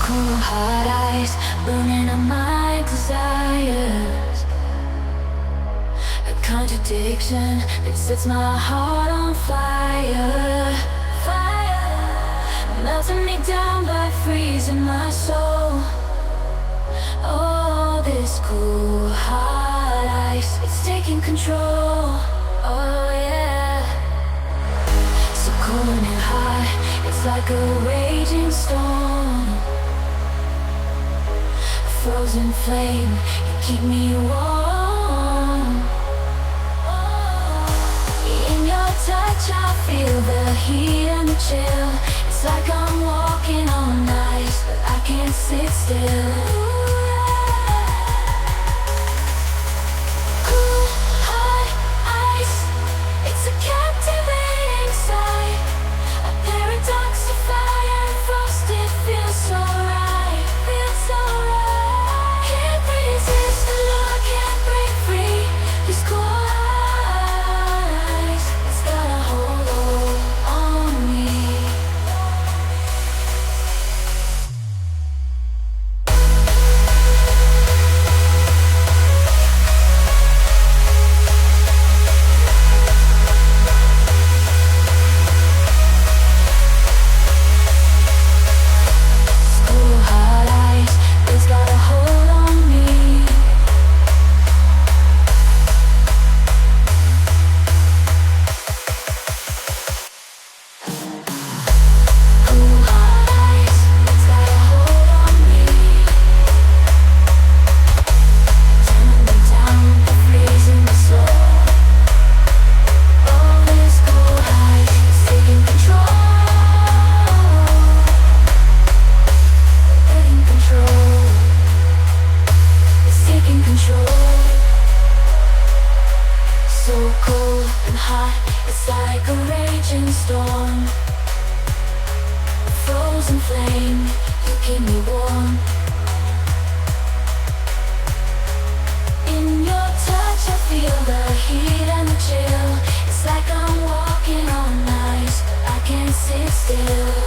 cool hot eyes, burning up my desires. A contradiction that sets my heart on fire. Fire, melting me down but freezing my soul. Oh, this cool hot ice, it's taking control. Oh yeah, so cool and hot, it's like a raging storm. A frozen flame, you keep me warm. In your touch I feel the heat and the chill. It's like I'm walking on ice, but I can't sit still. It's a captivating sight, a paradox of fire and frost. It feels so right, feels so right. Can't resist the lure, can't break free. This cool eyes, it's got a hold on me. Still